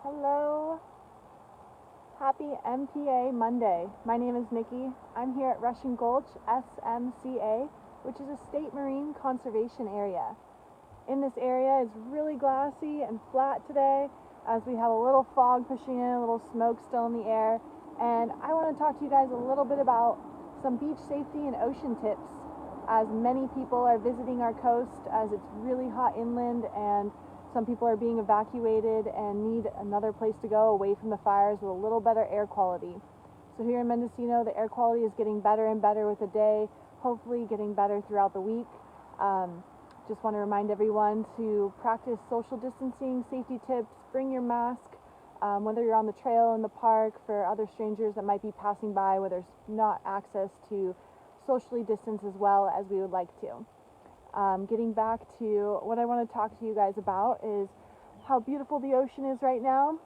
Hello, happy MPA Monday. My name is Nikki. I'm here at Russian Gulch, SMCA, which is a state marine conservation area. In this area, it's really glassy and flat today as we have a little fog pushing in, a little smoke still in the air. And I want to talk to you guys a little bit about some beach safety and ocean tips, as many people are visiting our coast as it's really hot inland and some people are being evacuated and need another place to go away from the fires with a little better air quality. So here in Mendocino, the air quality is getting better and better with the day, hopefully getting better throughout the week. Just want to remind everyone to practice social distancing, safety tips, bring your mask, whether you're on the trail, in the park, for other strangers that might be passing by where there's not access to socially distance as well as we would like to. Getting back to what I want to talk to you guys about is how beautiful the ocean is right now,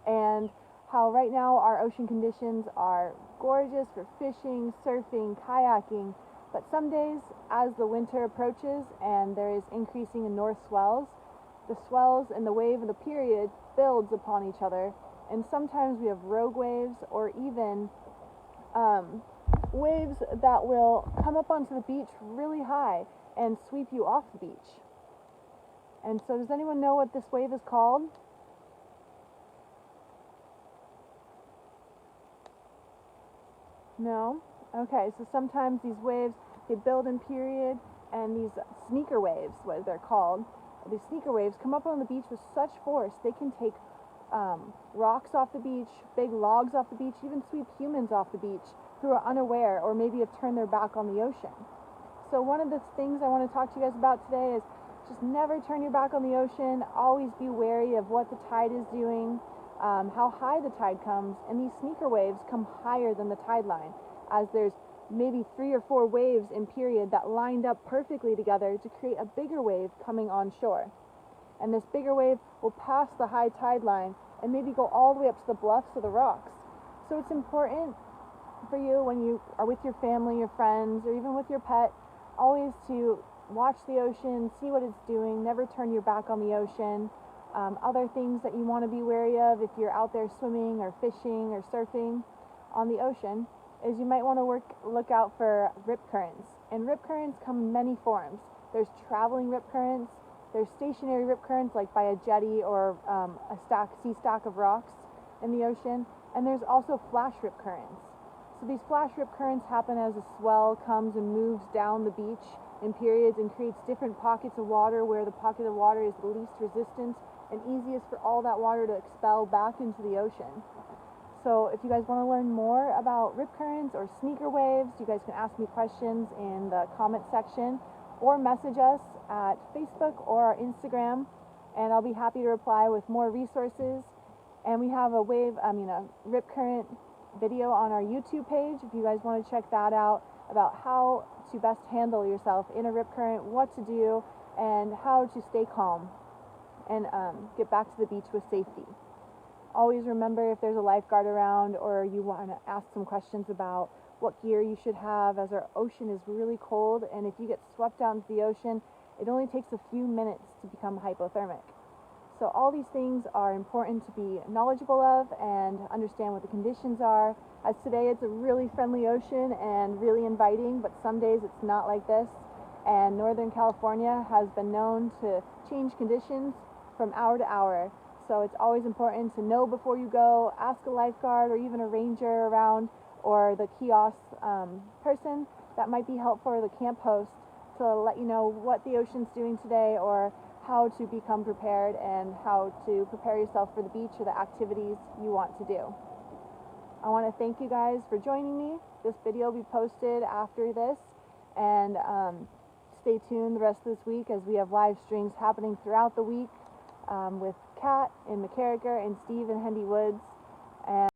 and how right now our ocean conditions are gorgeous for fishing, surfing, kayaking, but some days as the winter approaches and there is increasing in north swells, the swells and the wave of the period builds upon each other, and sometimes we have rogue waves or even waves that will come up onto the beach really high and sweep you off the beach. And so does anyone know what this wave is called? No? Okay, so sometimes these waves, they build in period, and these sneaker waves, what they're called, these sneaker waves come up on the beach with such force they can take rocks off the beach, big logs off the beach, even sweep humans off the beach who are unaware or maybe have turned their back on the ocean. So one of the things I want to talk to you guys about today is just never turn your back on the ocean. Always be wary of what the tide is doing, how high the tide comes, and these sneaker waves come higher than the tide line, as there's maybe 3 or 4 waves in period that lined up perfectly together to create a bigger wave coming on shore. And this bigger wave will pass the high tide line and maybe go all the way up to the bluffs or the rocks. So it's important for you when you are with your family, your friends, or even with your pet, always to watch the ocean, see what it's doing, never turn your back on the ocean. Other things that you want to be wary of if you're out there swimming or fishing or surfing on the ocean is you might want to look out for rip currents. And rip currents come in many forms. There's traveling rip currents, there's stationary rip currents like by a jetty or a sea stack of rocks in the ocean, and there's also flash rip currents. So these flash rip currents happen as a swell comes and moves down the beach in periods and creates different pockets of water where the pocket of water is the least resistant and easiest for all that water to expel back into the ocean. So if you guys want to learn more about rip currents or sneaker waves, you guys can ask me questions in the comment section or message us at Facebook or our Instagram, and I'll be happy to reply with more resources. And we have a rip current video on our YouTube page if you guys want to check that out, about how to best handle yourself in a rip current, what to do, and how to stay calm and get back to the beach with safety. Always remember, if there's a lifeguard around or you want to ask some questions about what gear you should have, as our ocean is really cold, and if you get swept out into the ocean, it only takes a few minutes to become hypothermic. So all these things are important to be knowledgeable of and understand what the conditions are. As today it's a really friendly ocean and really inviting, but some days it's not like this. And Northern California has been known to change conditions from hour to hour. So it's always important to know before you go, ask a lifeguard or even a ranger around or the kiosk person that might be helpful, or the camp host, to let you know what the ocean's doing today or how to become prepared and how to prepare yourself for the beach or the activities you want to do. I want to thank you guys for joining me. This video will be posted after this, and stay tuned the rest of this week as we have live streams happening throughout the week with Kat in McCarricker and Steve in Hendy Woods. And